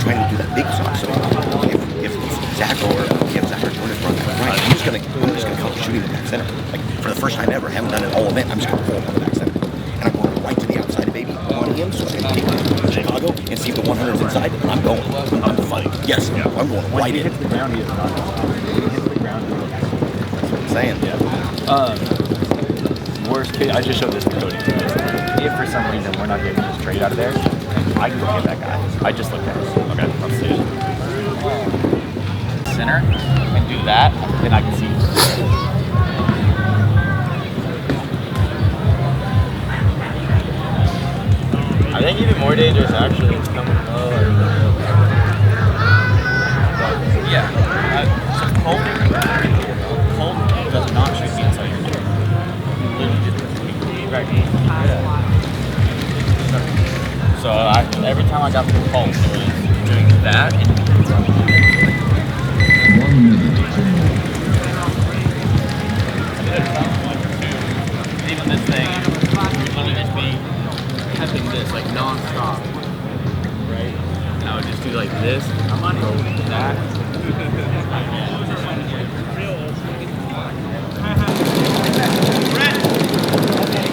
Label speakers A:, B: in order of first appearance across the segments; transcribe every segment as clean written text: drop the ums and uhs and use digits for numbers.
A: trying to do that big shot. So if Zach or Jonas run that right, I'm just gonna come shooting the back center. Like for the first time ever, I haven't done it all event. I'm just gonna pull up on the back center, and I'm going right to the outside of baby on him, so I can take him to Chicago and see if the 100's inside. And I'm going. I'm fighting. Yes, I'm going right in.
B: When he hits the ground, he is not. When he hits the ground, he is not.
A: That's what I'm saying.
B: Yeah. Worst case, I just showed this to Cody. If for some reason we're not getting this trade out of there, I can go get that guy. I just looked at it. Okay, let's see it. Center and do that, then I can see.
C: I think even more dangerous actually is coming low.
B: Yeah. So Colt does not shoot the inside of your door. He literally just puts it right here. So every time I got through Colt, it was doing that and
D: 1 minute.
B: even this thing, would literally just be having this like non-stop, right? And I would just do like this, go that.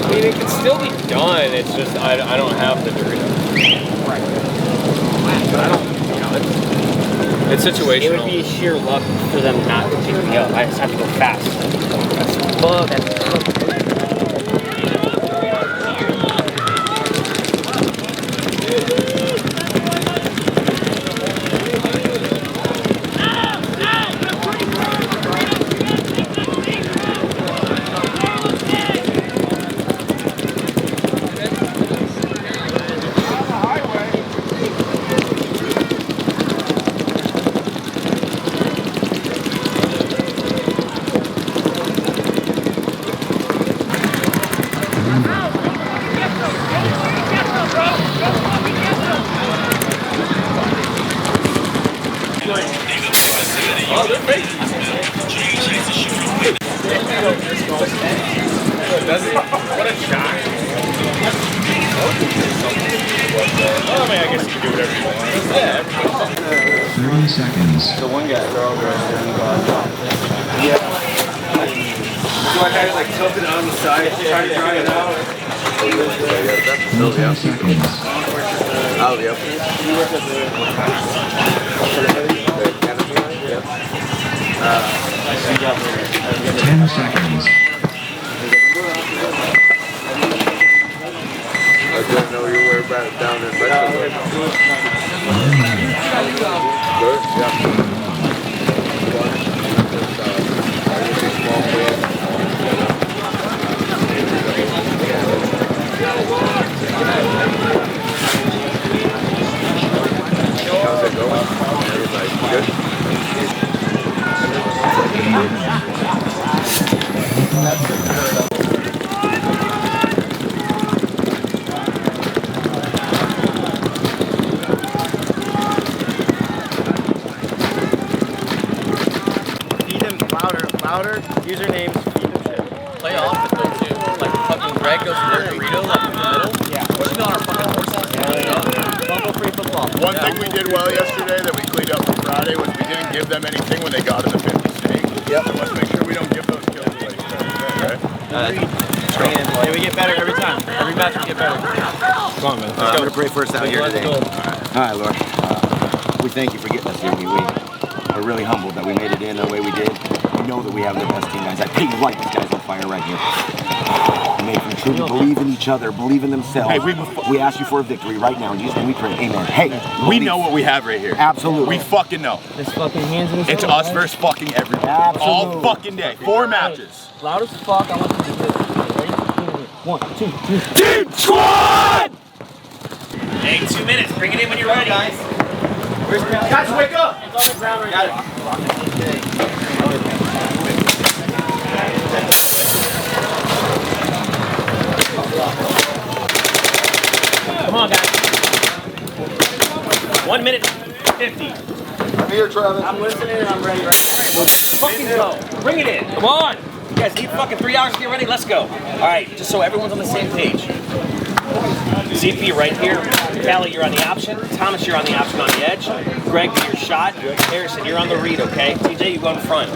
C: I mean, it can still be done. It's just I don't have the Dorito.
B: Right.
C: But I don't. It's situational.
E: It would be sheer luck for them not to pick me up. I just have to go fast.
C: Does it? What a shock. Oh, I mean, I guess you can do whatever you want. Yeah.
D: 30 seconds.
C: The one guy, they're all right there. Yeah. So I had it like tilted on the side, trying to dry it out.
D: 10 seconds.
C: Oh, yep.
D: 10 seconds.
F: I didn't know you were about down in Mexico. Good? Yeah. How's it going? Everybody good?
C: Louder, usernames, feed them shit.
B: Play off with those two. Like fucking Greg goes to their Dorito, like in the middle. Yeah. What's on our fucking horses? Bumble free football.
F: One thing we did well yesterday that we cleaned up from Friday was we didn't give them anything when they got in the 50 snake. Yep. So let's make sure we don't give those kills away. Right?
C: And we get better every time. Every match we get better. Come on, man.
A: I'm going to pray first out here today. All right, Lord. We thank you for getting us here. We're really humbled that we made it in the way we did. We know that we have the best team, guys. I think right, these guys on fire right here. May they truly believe in each other, believe in themselves. Hey, we ask you for a victory right now. In Jesus' name we pray. Amen. Hey,
F: We know what we have right here.
A: Absolutely.
F: We fucking know.
E: Just fucking hands in the
F: It's us versus fucking everybody.
A: Absolutely.
F: All fucking day. 4 matches.
E: Loud as fuck. I want you to do this. Ready? 1, 2, 3.
F: Team squad!
E: Hey, 2 minutes. Bring it in when you're ready, guys.
C: Guys, wake up!
E: It's on the ground right now. Come on, guys. 1 minute 50.
F: I'm here, Travis.
E: I'm listening and I'm ready right now. All right, well, fucking go. Bring it in. Come on. You guys need fucking 3 hours to get ready? Let's go. All right, just so everyone's on the same page. CP right here. Callie, you're on the option. Thomas, you're on the option on the edge. Greg, your shot. Harrison, you're on the read, okay? TJ, you go in front.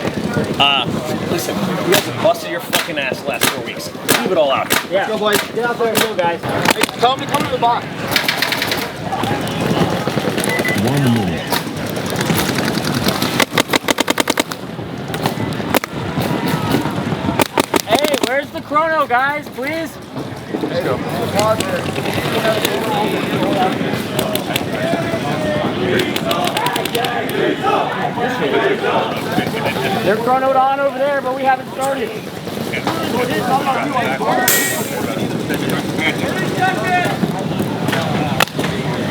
E: Listen, you guys have busted your fucking ass the last 4 weeks. Leave it all out. Yeah. Go, boys. Get out there and go, guys. Hey, tell them to come to the box.
D: 1 minute.
E: Hey, where's the chrono, guys? Please.
F: There you go.
E: They're chronoed on over there, but we haven't started. Get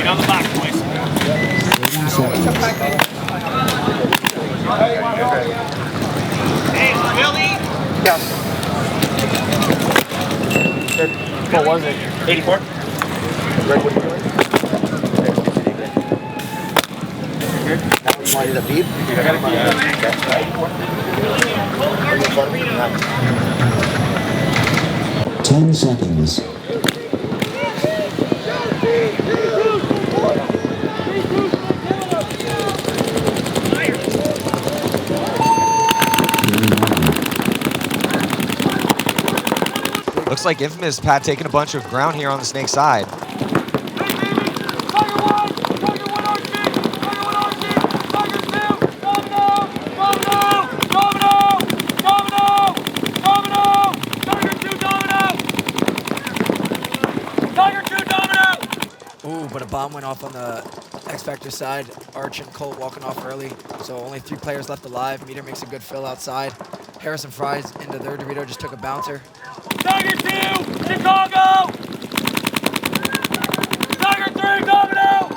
E: on the box, boys.
D: 30 seconds.
E: Hey, Billy.
C: Yeah. What was it?
E: 84.
F: Greg, what are you doing? Good. Now you want to do the beep? I got it.
D: 10 seconds.
G: Looks like Infamous, Pat, taking a bunch of ground here on the Snake side.
H: Ooh, but a bomb went off on the X Factor side. Arch and Colt walking off early, so only 3 players left alive. Meter makes a good fill outside. Harrison Fries into their Dorito just took a bouncer.
E: Tiger 2, Chicago! Tiger 3, Domino!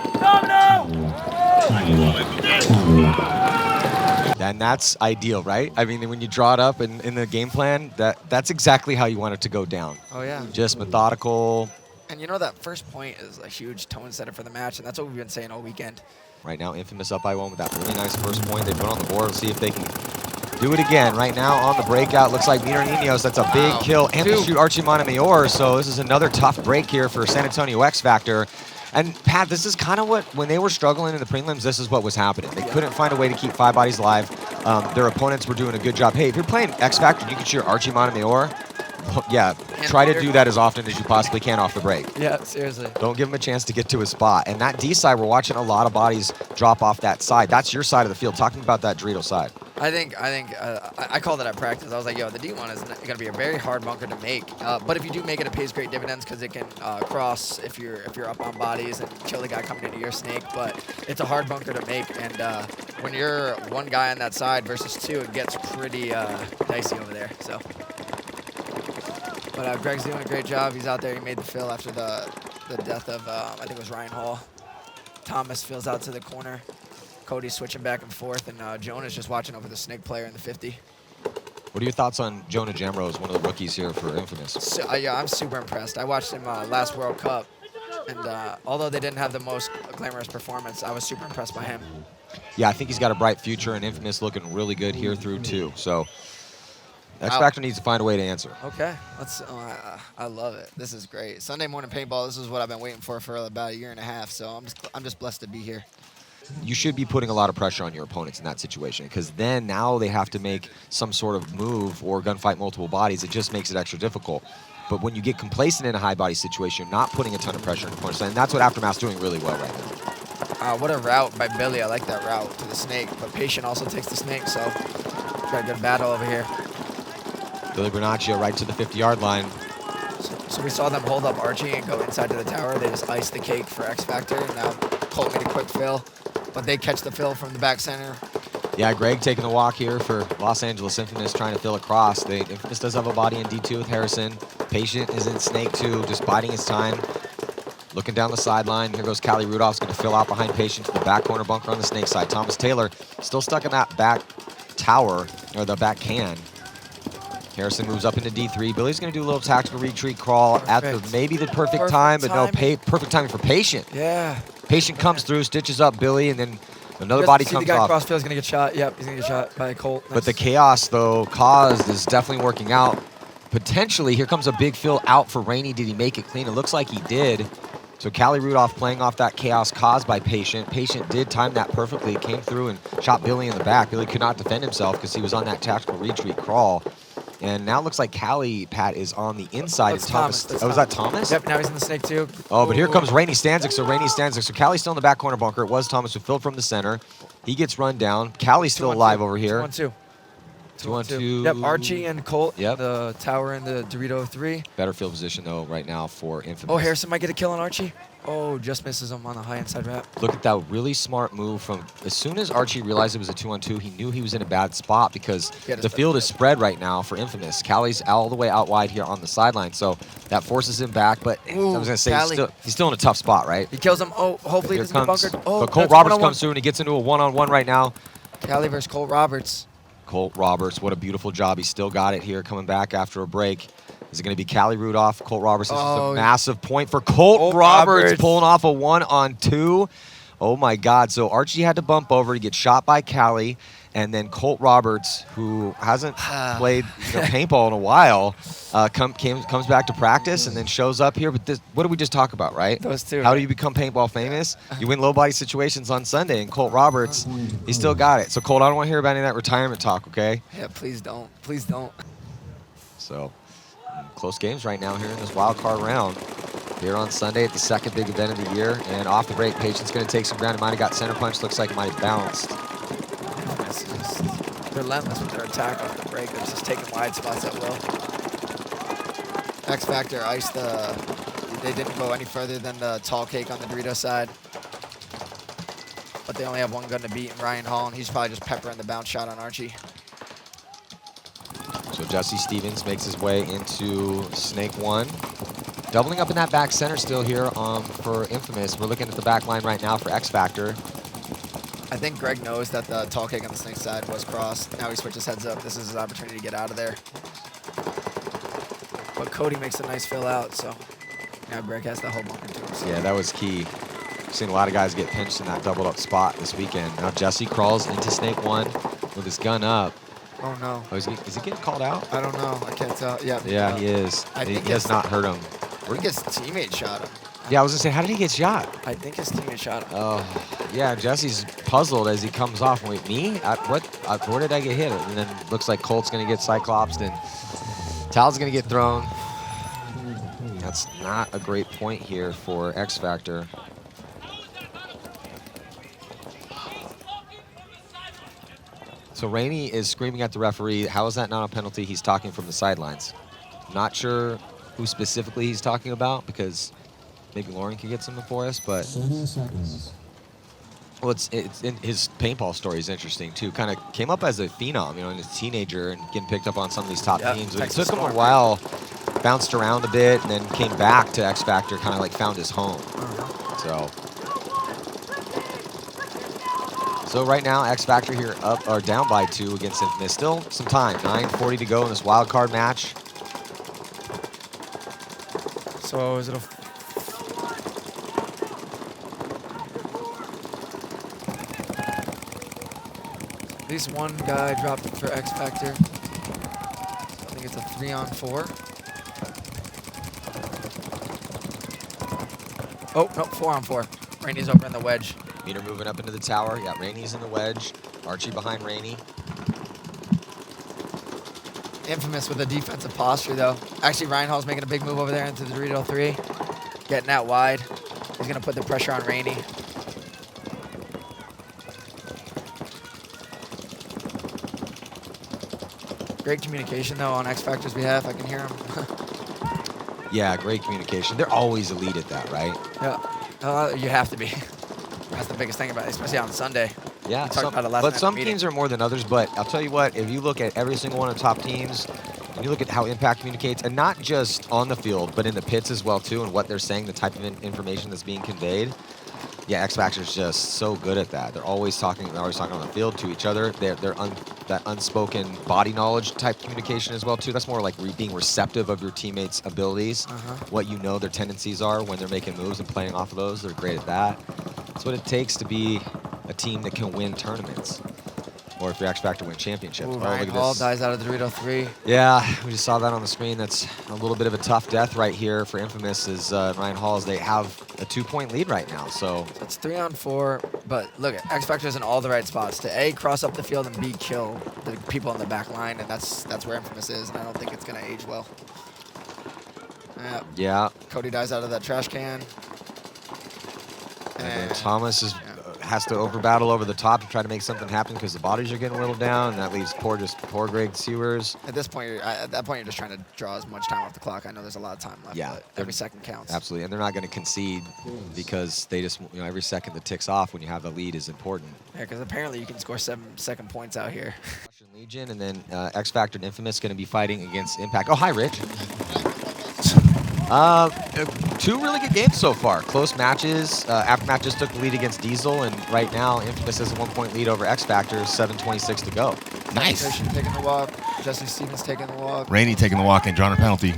G: And that's ideal, right? I mean, when you draw it up in the game plan, that's exactly how you want it to go down.
H: Oh, yeah.
G: Just methodical.
H: And you know that first point is a huge tone setter for the match, and that's what we've been saying all weekend.
G: Right now, Infamous up by 1 with that really nice first point they put on the board. Let's see if they can do it again. Right now on the breakout, looks like Meter Ninos, that's a big kill. And they shoot Archie Montemayor, so this is another tough break here for San Antonio X Factor. And Pat, this is kind of what, when they were struggling in the prelims, this is what was happening. They couldn't find a way to keep 5 bodies alive. Their opponents were doing a good job. Hey, if you're playing X Factor and you can shoot Archie Montemayor, yeah, try to do that as often as you possibly can off the break.
H: Yeah, seriously.
G: Don't give him a chance to get to his spot. And that D side, we're watching a lot of bodies drop off that side. That's your side of the field. Talking about that Dorito side.
H: I called it at practice. I was like, yo, the D1 is going to be a very hard bunker to make. But if you do make it, it pays great dividends because it can cross if you're up on bodies and kill the guy coming into your snake. But it's a hard bunker to make. And when you're 1 guy on that side versus 2, it gets pretty dicey over there. So. But Greg's doing a great job. He's out there. He made the fill after the death of, I think it was Ryan Hall. Thomas fills out to the corner. Cody's switching back and forth, and Jonah's just watching over the Snake player in the 50.
G: What are your thoughts on Jonah Jamrose, one of the rookies here for Infamous?
H: So, yeah, I'm super impressed. I watched him last World Cup, and although they didn't have the most glamorous performance, I was super impressed by him.
G: Yeah, I think he's got a bright future, and Infamous looking really good here through 2. So X Factor needs to find a way to answer.
H: Okay, let's. I love it. This is great. Sunday morning paintball. This is what I've been waiting for about 1.5 years. So I'm just blessed to be here.
G: You should be putting a lot of pressure on your opponents in that situation because then now they have to make some sort of move or gunfight multiple bodies. It just makes it extra difficult. But when you get complacent in a high body situation, you're not putting a ton of pressure on your opponents. And that's what Aftermath's doing really well right now.
H: What a route by Billy. I like that route to the snake. But Patient also takes the snake, so got a good battle over here.
G: Billy Bernaccio right to the 50-yard line.
H: So we saw them hold up Archie and go inside to the tower. They just iced the cake for X Factor. And now Colt made a quick fill. But they catch the fill from the back center.
G: Yeah, Greg taking the walk here for Los Angeles Infamous, trying to fill across. Infamous does have a body in D2 with Harrison. Patient is in Snake 2, just biding his time. Looking down the sideline. Here goes Callie Rudolph's going to fill out behind Patient to the back corner bunker on the Snake side. Thomas Taylor still stuck in that back tower, or the back can. Harrison moves up into D3. Billy's going to do a little tactical retreat crawl at maybe the perfect time, but no, perfect timing for Patient.
H: Yeah.
G: Patient comes through, stitches up Billy, and then another body comes
H: the guy
G: off.
H: crossfield's going to get shot. Yep, he's going to get shot by Colt.
G: But the chaos, though, caused is definitely working out. Potentially, here comes a big fill out for Rainey. Did he make it clean? It looks like he did. So Callie Rudolph playing off that chaos caused by Patient. Patient did time that perfectly, came through and shot Billy in the back. Billy could not defend himself because he was on that tactical retreat crawl. And now it looks like Callie, Pat, is on the inside.
H: That's
G: and Thomas.
H: Thomas.
G: Oh, was that Thomas?
H: Yep, now he's in the snake too.
G: Oh, but here comes Rainey Stanzik. So Rainey Stanzik. So Callie's still in the back corner bunker. It was Thomas who filled from the center. He gets run down. Callie's still alive over here.
H: 2-1-2.
G: 2-1-2.
H: Yep, Archie and Colt.
G: Yep.
H: The tower and the Dorito 3.
G: Better field position, though, right now for Infamous.
H: Oh, Harrison might get a kill on Archie. Oh, just misses him on the high inside wrap.
G: Look at that really smart move from as soon as Archie realized it was a 2-on-2, he knew he was in a bad spot because the field is spread right now for Infamous. Callie's all the way out wide here on the sideline, so that forces him back. But
H: Ooh,
G: I was going to say,
H: Callie.
G: he's still in a tough spot, right?
H: He kills him. Oh, hopefully he
G: Here
H: doesn't get
G: comes,
H: bunkered. Oh,
G: but Colt
H: that's
G: Roberts
H: 1-on-1.
G: comes through and he gets into a one-on-one right now.
H: Callie versus Colt Roberts.
G: Colt Roberts, what a beautiful job. He still got it here coming back after a break. Is it going to be Callie Rudolph, Colt Roberts? This is a massive point for Colt Roberts pulling off a 1-on-2. Oh, my God. So Archie had to bump over to get shot by Callie. And then Colt Roberts, who hasn't played paintball in a while, comes back to practice and then shows up here. But this, what did we just talk about, right?
H: Those two.
G: How do you become paintball famous? You win low-body situations on Sunday. And Colt Roberts, he still got it. So, Colt, I don't want to hear about any of that retirement talk, okay?
H: Yeah, please don't. Please don't.
G: So, close games right now here in this wild card round. Here on Sunday at the second big event of the year. And off the break, Patient's going to take some ground. It might have got center punch. Looks like it might have bounced.
H: They're relentless with their attack off the break. They're just taking wide spots at will. X Factor iced the... They didn't go any further than the tall cake on the Dorito side. But they only have one gun to beat in Ryan Hall, and he's probably just peppering the bounce shot on Archie.
G: So Jesse Stevens makes his way into Snake 1. Doubling up in that back center still here for Infamous. We're looking at the back line right now for X Factor.
H: I think Greg knows that the tall cake on the snake side was crossed. Now he switches heads up. This is his opportunity to get out of there. But Cody makes a nice fill out, so now Greg has the whole bunker to himself.
G: Yeah, that was key. We've seen a lot of guys get pinched in that doubled up spot this weekend. Now Jesse crawls into Snake 1 with his gun up.
H: Oh, no.
G: Oh, is he getting called out?
H: I don't know. I can't tell. Yeah,
G: Yeah, he is. He has not hurt him.
H: I think his teammate shot him.
G: Yeah, I was going to say, how did he get shot?
H: I think his teammate shot him.
G: Oh, yeah, Jesse's puzzled as he comes off. Wait, me? Where did I get hit? And then looks like Colt's going to get cyclopsed and Tal's going to get thrown. That's not a great point here for X Factor. So Rainey is screaming at the referee, how is that not a penalty? He's talking from the sidelines. Not sure who specifically he's talking about because maybe Lauren can get something for us, but
D: 30 seconds.
G: well, it's in his paintball story is interesting too. Kind of came up as a phenom, you know, as a teenager and getting picked up on some of these top teams. But it took him a while, bounced around a bit, and then came back to X Factor, kind of like found his home. So right now, X Factor here up or down by 2 against Infamous. Still some time, 9:40 to go in this wild card match.
H: So is it a... At least one guy dropped it for X Factor. I think it's a 3-on-4. Oh, no, 4-on-4. Rainey's over in the wedge.
G: Meter moving up into the tower. Yeah, Rainey's in the wedge. Archie behind Rainey.
H: Infamous with a defensive posture, though. Actually, Ryan Hall's making a big move over there into the Dorito 3. Getting out wide. He's going to put the pressure on Rainey. Great communication, though, on X Factor's behalf. I can hear him.
G: Yeah, great communication. They're always elite at that, right?
H: Yeah, you have to be. That's the biggest thing about it, especially on Sunday.
G: Yeah,
H: we talked about it last night
G: some
H: in the meeting.
G: teams are more than others, but I'll tell you what, if you look at every single one of the top teams, and you look at how Impact communicates, and not just on the field, but in the pits as well, too, and what they're saying, the type of information that's being conveyed, yeah, X Factor's just so good at that. They're always talking on the field to each other. That unspoken body knowledge type communication as well, too. That's more like being receptive of your teammates' abilities, what you know their tendencies are when they're making moves and playing off of those. They're great at that. That's what it takes to be a team that can win tournaments. or if your X Factor win championships.
H: Ooh,
G: Oh,
H: Ryan
G: look at
H: Hall
G: this.
H: dies out of Dorito 3.
G: Yeah, we just saw that on the screen. That's a little bit of a tough death right here for Infamous is Ryan Hall, as they have a 2-point lead right now. So
H: It's 3-on-4, but look, X Factor's in all the right spots to A, cross up the field, and B, kill the people on the back line, and that's where Infamous is, and I don't think it's going to age well.
G: yeah,
H: Cody dies out of that trash can.
G: and then Thomas has to over battle over the top to try to make something happen because the bodies are getting whittled down, and that leaves poor Greg Sewers.
H: At this point, you're just trying to draw as much time off the clock. I know there's a lot of time left,
G: Yeah,
H: but every second counts.
G: Absolutely, and they're not going to concede because they just, every second that ticks off when you have the lead is important.
H: Yeah, because apparently you can score 7-second points out here.
G: Russian Legion, and then X Factor and Infamous going to be fighting against Impact. Oh, hi, Rich. 2 really good games so far. Close matches. Aftermath just took the lead against Diesel, and right now Infamous has a 1-point lead over X Factor. 7:26 to go.
F: Nice.
H: Christian taking the walk. Jesse Stevens taking the walk.
F: Rainey taking the walk and drawing a penalty.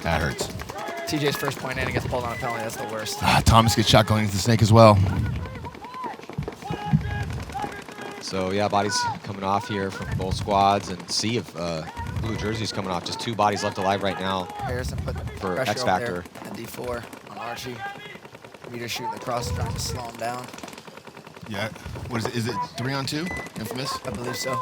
F: That hurts.
H: TJ's first point in and gets pulled on a penalty. That's the worst.
F: Thomas gets shot going into the snake as well.
G: So yeah, bodies coming off here from both squads, and sea of blue jerseys coming off. Just 2 bodies left alive right now.
H: Harrison put
G: for
H: pressure
G: X
H: over
G: Factor.
H: there and D4 on Archie. Meter shooting across, trying to slow him down.
F: Yeah. What is it? Is it 3-on-2? Infamous?
H: I believe so.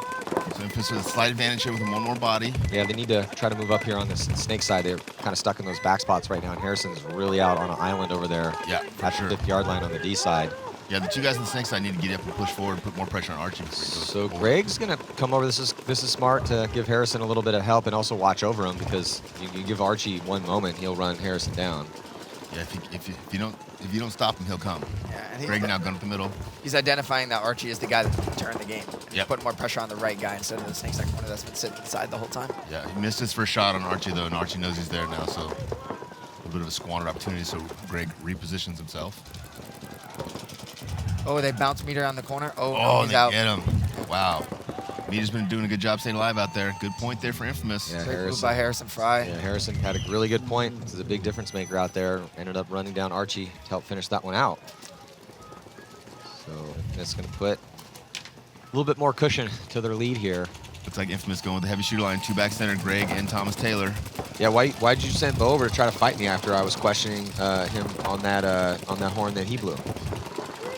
F: So Infamous with a slight advantage here with one more body.
G: Yeah, they need to try to move up here on this snake side. They're kind of stuck in those back spots right now, and Harrison's really out on an island over there.
F: Yeah,
G: at the 50-yard line on the D side.
F: Yeah, the 2 guys on the snake side need to get up and push forward, put more pressure on Archie.
G: So Greg's gonna come over. This is smart to give Harrison a little bit of help and also watch over him, because you give Archie one moment, he'll run Harrison down.
F: Yeah, if you don't stop him, he'll come.
H: Yeah, and
F: Greg now going up the middle.
H: He's identifying that Archie is the guy that can turn the game.
F: Yeah.
H: Putting more pressure on the right guy instead of the snake side corner that's been sitting inside the whole time.
F: Yeah, he missed his first shot on Archie though, and Archie knows he's there now, so a little bit of a squandered opportunity. So Greg repositions himself.
H: Oh, they bounce Meter on the corner. Oh,
F: Oh,
H: he's
F: they
H: out.
F: get him. Wow. Meter's been doing a good job staying alive out there. Good point there for Infamous.
G: Yeah,
H: Great move by Harrison Fry.
G: Yeah, Harrison had a really good point. This is a big difference maker out there. Ended up running down Archie to help finish that one out. So that's going to put a little bit more cushion to their lead here.
F: Looks like Infamous going with the heavy shooter line, 2 back center, Greg and Thomas Taylor.
G: Yeah, why'd you send Bo over to try to fight me after I was questioning him on that horn that he blew?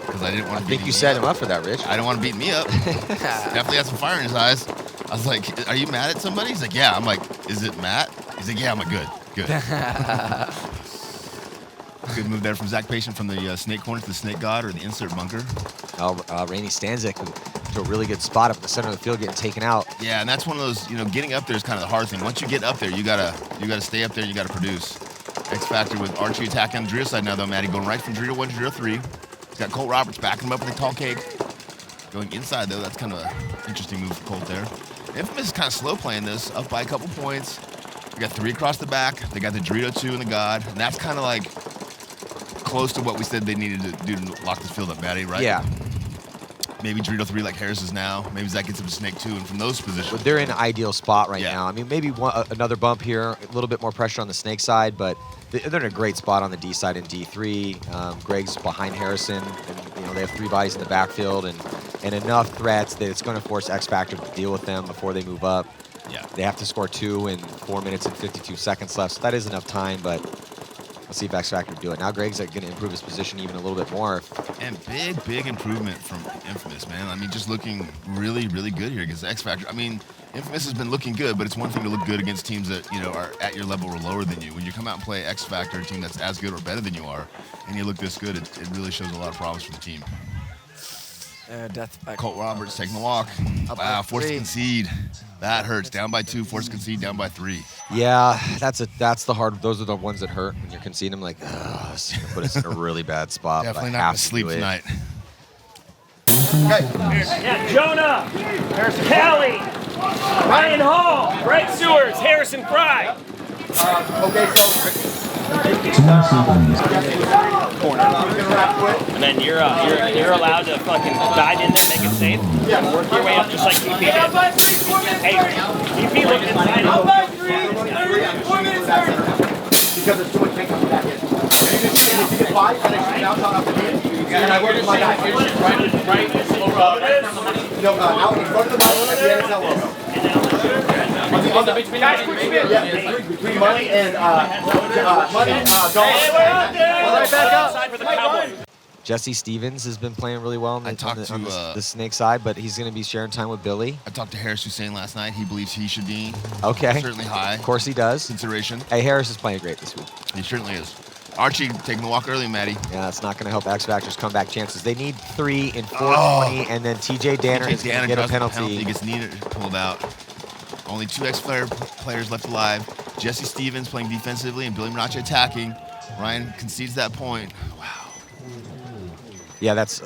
F: Because I didn't want to.
G: I think you set him up for that, Rich.
F: I didn't want to beat me up. Definitely had some fire in his eyes. I was like, "Are you mad at somebody?" He's like, "Yeah." I'm like, "Is it Matt?" He's like, "Yeah." I'm like, "Good." Good move there from Zach Patient from the snake corner to the snake god or the insert bunker.
G: Rainey Stanzik to a really good spot up in the center of the field, getting taken out.
F: Yeah, and that's one of those, getting up there is kind of the hard thing. Once you get up there, you gotta stay up there. You gotta produce. X Factor with Archie attacking on the Dorito side now though. Maddie going right from Dorito 1 to Dorito 3. He's got Colt Roberts backing him up with a tall cake. Going inside though, that's kind of an interesting move for Colt there. Infamous is kind of slow playing this, up by a couple points. They got 3 across the back. They got the Dorito 2 and the God, and that's kind of like close to what we said they needed to do to lock this field up, Maddie, right?
G: Yeah.
F: Maybe Dorito 3 like Harris is now. Maybe Zach gets him to Snake 2, and from those positions.
G: But they're in an ideal spot right now. I mean, maybe another bump here, a little bit more pressure on the Snake side, but they're in a great spot on the D side in D3. Greg's behind Harrison, and they have 3 bodies in the backfield, and enough threats that it's going to force X Factor to deal with them before they move up.
F: Yeah.
G: They have to score 2 in 4 minutes and 52 seconds left, so that is enough time, but let's see if X Factor do it. Now Greg's going to improve his position even a little bit more.
F: And big improvement from Infamous, man. I mean, just looking really, really good here against X Factor. I mean, Infamous has been looking good, but it's one thing to look good against teams that, are at your level or lower than you. When you come out and play X Factor, a team that's as good or better than you are, and you look this good, it really shows a lot of problems for the team.
H: Death by
F: Colt Roberts taking the walk. Wow, forced to concede. That hurts. Down by 2, forced to concede, down by 3.
G: Yeah, that's the hard. Those are the ones that hurt when you're conceding them. Like, this is gonna put us in a really bad spot.
F: Definitely
G: but
F: not
G: I
F: gonna
G: have to
F: sleep
G: do it.
F: tonight.
E: Yeah, Jonah, Kelly, Ryan Hall, Greg Sewers, Harrison Fry.
F: Okay, so
D: 2 seconds.
E: And then you're allowed to fucking dive in there, make it safe. Yeah. Work your way up just like TP did. Hey, TP looked inside.
A: Because it's too much take on the back end. And if you get 5, then it should bounce on up the end. And I work with my guy.
B: Right over from the money.
A: No, out in front of the money at the NXL logo. Between money and golf.
B: Right back outside for the Cowboys.
G: Jesse Stevens has been playing really well on
F: I talked
G: on
F: to,
G: the snake side, but he's going to be sharing time with Billy.
F: I talked to Harris Hussein last night. He believes he should be
G: Okay.
F: certainly high.
G: Of course he does.
F: Consideration.
G: Hey, Harris is playing great this week.
F: He certainly is. Archie taking the walk early, Maddie.
G: Yeah, it's not going to help X Factor's comeback chances. They need 3 in 4:20, and then TJ Danner is going to get a penalty.
F: He gets Nina pulled out. Only 2 players left alive. Jesse Stevens playing defensively and Billy Minache attacking. Ryan concedes that point. Wow.
G: Yeah, that's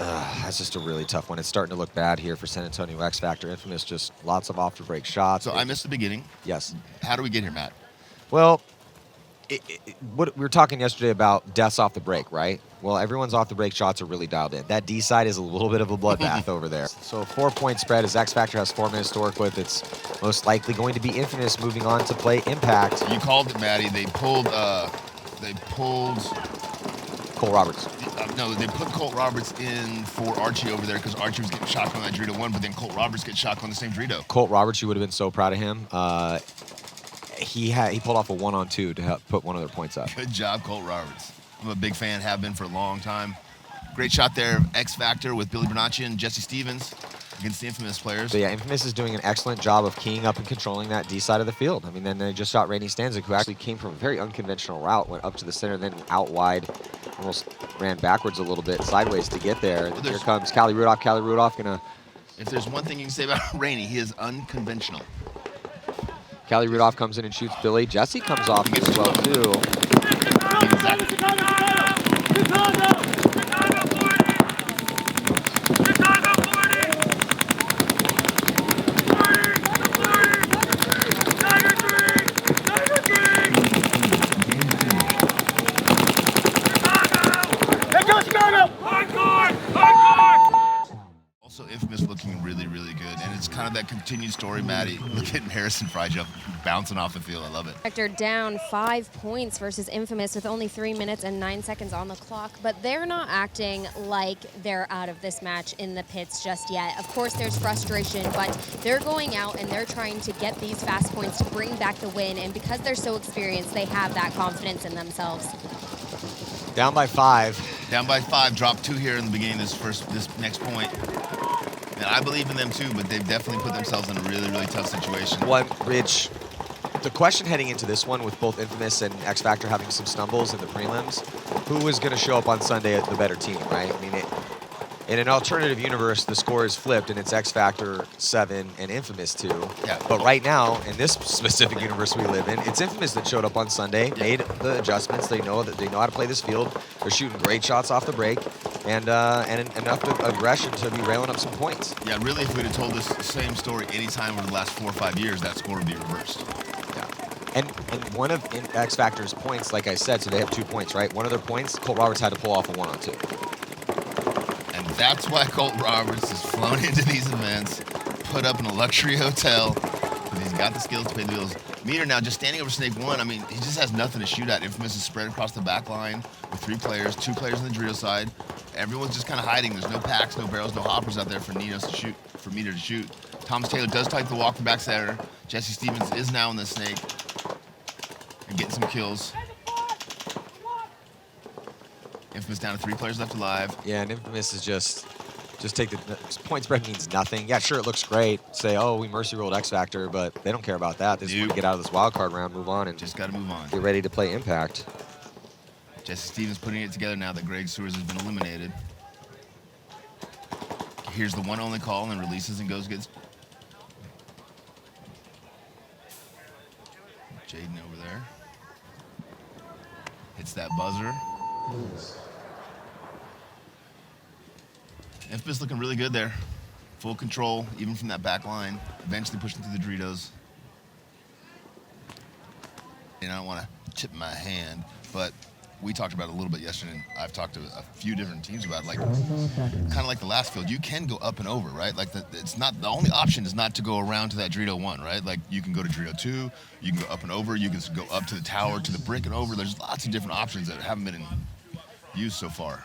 G: just a really tough one. It's starting to look bad here for San Antonio X Factor. Infamous, just lots of off-the-break shots.
F: So I missed the beginning.
G: Yes.
F: How do we get here, Matt?
G: Well, what we were talking yesterday about deaths off the break, right? Well, everyone's off the break shots are really dialed in. That D side is a little bit of a bloodbath over there. So 4-point spread as X Factor has 4 minutes to work with. It's most likely going to be Infamous moving on to play Impact.
F: You called it, Maddie. They pulled
G: Cole Roberts.
F: No, they put Colt Roberts in for Archie over there because Archie was getting shotgun on that Dorito 1, but then Colt Roberts gets shotgun on the same Dorito.
G: Colt Roberts, you would have been so proud of him. He pulled off a 1-on-2 to help put one of their points up.
F: Good job, Colt Roberts. I'm a big fan, have been for a long time. Great shot there, X Factor with Billy Bernacci and Jesse Stevens against the Infamous players.
G: So yeah, Infamous is doing an excellent job of keying up and controlling that D side of the field. I mean, then they just shot Rainey Stanzik, who actually came from a very unconventional route, went up to the center, then out wide, almost ran backwards a little bit, sideways to get there. And here comes Callie Rudolph. Callie Rudolph gonna...
F: If there's one thing you can say about Rainey, he is unconventional.
G: Callie Rudolph comes in and shoots Billy. Jesse comes off as well, too.
F: Also, Infamous looking really, really good. And it's kind of that continued story, Maddie. Look at Harrison Fryjump bouncing off the field. I love it.
I: Factor down 5 points versus Infamous with only 3 minutes and 9 seconds on the clock, but they're not acting like they're out of this match in the pits just yet. Of course, there's frustration, but they're going out and they're trying to get these fast points to bring back the win, and because they're so experienced, they have that confidence in themselves.
G: Down by 5.
F: Down by 5, drop 2 here in the beginning of this next point. And I believe in them too, but they've definitely put themselves in a really, really tough situation.
G: Rich, the question heading into this one with both Infamous and X Factor having some stumbles in the prelims, who is going to show up on Sunday as the better team, right? I mean, in an alternative universe, the score is flipped and it's X Factor 7 and Infamous 2.
F: Yeah.
G: But right now, in this specific universe we live in, it's Infamous that showed up on Sunday, made the adjustments. They know how to play this field. They're shooting great shots off the break, and enough aggression to be railing up some points.
F: Yeah, really, if we'd have told this same story any time over the last 4 or 5 years, that score would be reversed.
G: Yeah. And one of X Factor's points, like I said, so they have 2 points, right? One of their points, Colt Roberts had to pull off a 1-on-2.
F: And that's why Colt Roberts has flown into these events, put up in a luxury hotel, because he's got the skills to pay the bills. Meter now just standing over Snake 1, I mean, he just has nothing to shoot at. Infamous is spread across the back line with 3 players, 2 players on the Dorito side. Everyone's just kind of hiding. There's no packs, no barrels, no hoppers out there for Meter to shoot. Thomas Taylor does type the walk from back center. Jesse Stevens is now in the Snake and getting some kills. Infamous down to 3 players left alive.
G: Yeah, and Infamous is just take the point spread means nothing. Yeah, sure, it looks great. Say, oh, we mercy rolled X Factor, but they don't care about that. They just want to get out of this wild card round, move on, and
F: just got to move on.
G: Get ready to play Impact.
F: Jesse Stevens putting it together now that Greg Sewers has been eliminated. Here's the one only call and releases and goes gets Jaden over there. Hits that buzzer. Infamous looking really good there. Full control, even from that back line. Eventually pushing through the Doritos. And I don't want to tip my hand, but we talked about it a little bit yesterday, and I've talked to a few different teams about it, like kind of like the last field. You can go up and over, right? Like it's not the only option is not to go around to that Dorito 1, right? Like you can go to Dorito 2, you can go up and over, you can go up to the tower, to the brick and over. There's lots of different options that haven't been in use so far.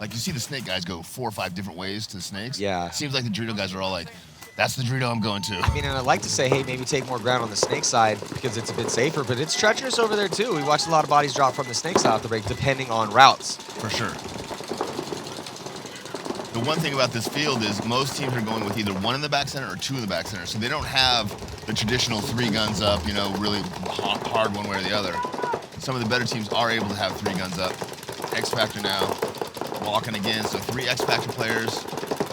F: Like you see the snake guys go 4 or 5 different ways to the snakes.
G: Yeah.
F: Seems like the Dorito guys are all like, that's the Dorito I'm going to.
G: I mean, and I'd like to say, hey, maybe take more ground on the snake side because it's a bit safer, but it's treacherous over there too. We watched a lot of bodies drop from the snake side off the break, depending on routes.
F: For sure. The one thing about this field is most teams are going with either 1 in the back center or 2 in the back center. So they don't have the traditional 3 guns up, you know, really hard one way or the other. Some of the better teams are able to have 3 guns up. X Factor now walking again. So 3 X Factor players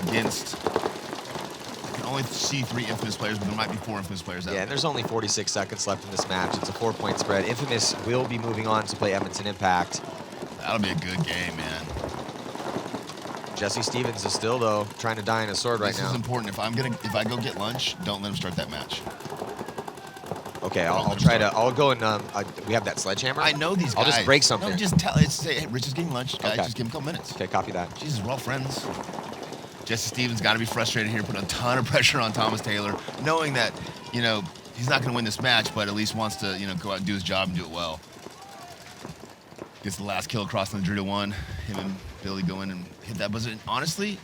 F: against, I can only see 3 Infamous players, but there might be 4 Infamous players out
G: Yeah,
F: there.
G: and there's only 46 seconds left in this match. It's a 4-point spread. Infamous will be moving on to play Edmonton Impact.
F: That'll be a good game, man.
G: Jesse Stevens is still, though, trying to die in his sword right now.
F: This is important. If I go get lunch, don't let him start that match.
G: Okay, I'll try to. I'll go and we have that sledgehammer.
F: I know these guys.
G: I'll just break something.
F: No, just tell. Say, hey, Rich is getting lunch, guys.
G: Okay.
F: Just give him a couple minutes.
G: Okay, copy that.
F: Jesus, we're all friends. Jesse Stevens got to be frustrated here, putting a ton of pressure on Thomas Taylor, knowing that, you know, he's not going to win this match, but at least wants to, you know, go out and do his job and do it well. Gets the last kill across on the Pt.1. Him and Billy go in and hit that buzzer. And honestly,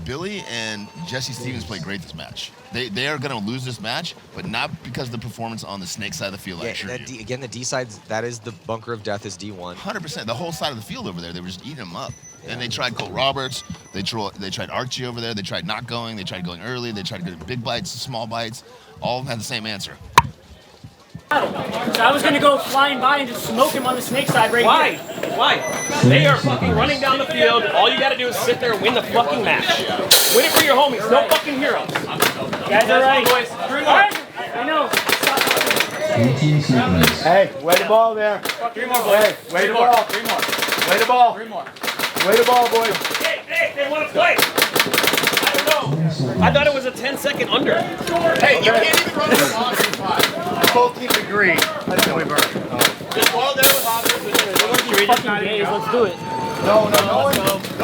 F: Billy and Jesse Stevens played great this match. They are going to lose this match, but not because of the performance on the snake side of the field.
G: Yeah,
F: I assure you.
G: again, the D side, that is the bunker of death is D1.
F: 100%. The whole side of the field over there, they were just eating them up. And they tried Colt Roberts. They tried Archie over there. They tried not going. They tried going early. They tried getting big bites, small bites. All of them had the same answer.
J: So I was gonna go flying by and just smoke him on the snake side right here.
E: Why? They are fucking running down the field. All you gotta do is sit there and win the fucking match. Win it for your homies. No fucking heroes.
J: You guys are right.
E: Boys.
J: I know.
D: 18 seconds.
C: Hey, way the ball there.
E: 3 more, boys.
C: Hey, way the ball.
E: 3 more.
C: Way the ball.
E: 3 more.
C: Way the ball, boys.
E: Hey, they want to play. I don't know. I thought it was a 10-second under.
C: Hey, you can't even run this on 5. Both teams agree. Let's go, Burn.
E: Just while there was offense.
J: Let's do it.
C: No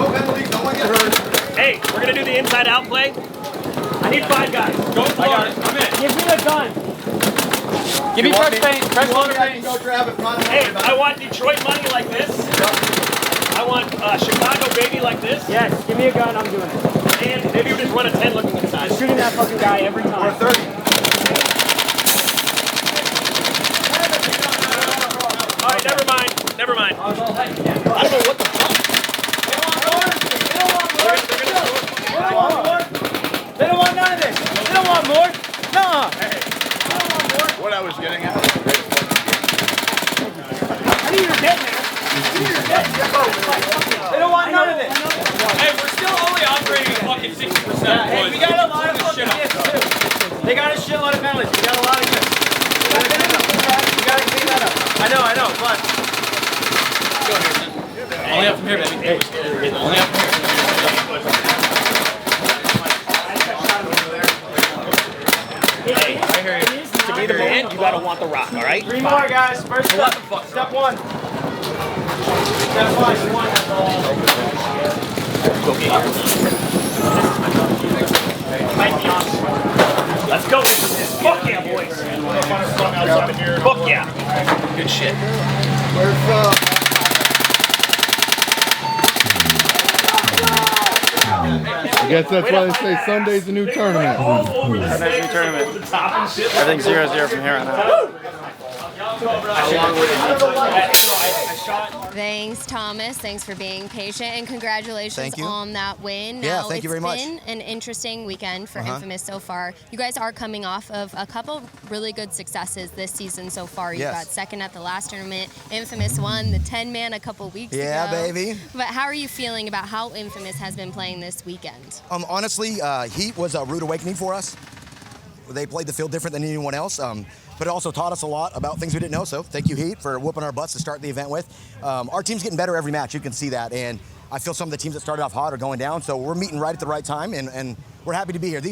C: penalties, no one get hurt.
E: Hey, we're gonna do the inside-out play. I need 5 guys. Go for it. I'm in.
J: Give me the gun.
C: Give me fresh paint. Fresh loader paint. Go grab it.
E: Hey, I want Detroit money like this. I want Chicago baby like this.
J: Yes, give me a gun. I'm doing it.
E: And maybe we just run a 10 looking inside.
J: Just shooting that fucking guy every time.
C: Or 30.
E: All right, never mind. I don't know what the fuck.
J: They don't want none of this. They don't want more. Nuh-uh.
C: What I was getting at.
J: I need your dead, man. They don't want none of this.
E: Hey, we're still only operating at fucking 60%.
J: Hey, we got a lot of fucking hits, too. They got a shitload of penalties. We got a lot of hits. We gotta clean that up. I know, but...
E: Only up from here, baby. Only up from here. Hey, I hear you. To be the man, you gotta want the rock, all right?
J: 3 more, guys. First step. Step 1. Step 1. You want that ball.
E: Let's go. Fuck yeah, boys. Fuck yeah. Good shit.
K: I guess that's why they say Sunday's the new tournament.
C: Sunday's new tournament. Everything's 0-0 from here on out.
I: Thanks, Thomas. Thanks for being patient, and congratulations on that win.
A: Yeah,
I: now,
A: thank you very much.
I: It's been an interesting weekend for Infamous so far. You guys are coming off of a couple really good successes this season so far. You got second at the last tournament. Infamous won the 10-man a couple weeks ago.
A: Yeah, baby.
I: But how are you feeling about how Infamous has been playing this weekend?
A: Honestly, Heat was a rude awakening for us. They played the field different than anyone else. But it also taught us a lot about things we didn't know. So thank you, Heat, for whooping our butts to start the event with. Our team's getting better every match. You can see that. And I feel some of the teams that started off hot are going down. So we're meeting right at the right time, and we're happy to be here.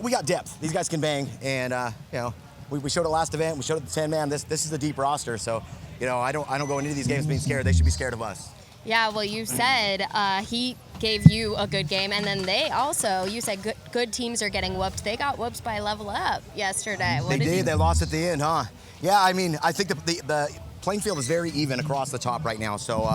A: We got depth. These guys can bang. And, you know, we showed it last event. We showed it the 10-man. This is a deep roster. So, you know, I don't go into these games being scared. They should be scared of us.
I: Yeah, well, you said Heat gave you a good game, and then they also, you said good teams are getting whooped. They got whooped by Level Up yesterday.
A: They did. They lost at the end, huh? Yeah, I mean, I think the playing field is very even across the top right now. So,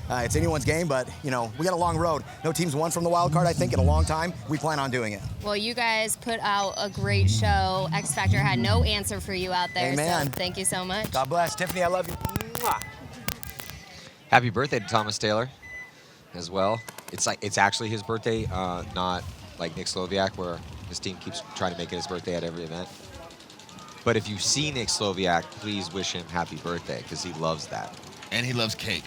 A: It's anyone's game, but, you know, we got a long road. No team's won from the wild card, I think, in a long time. We plan on doing it.
I: Well, you guys put out a great show. X Factor had no answer for you out there,
A: Amen.
I: so thank you so much.
A: God bless. Tiffany, I love you. Mwah.
G: Happy birthday to Thomas Taylor as well. It's actually his birthday, not like Nick Slowiak, where his team keeps trying to make it his birthday at every event. But if you see Nick Slowiak, please wish him happy birthday, because he loves that.
F: And he loves cake.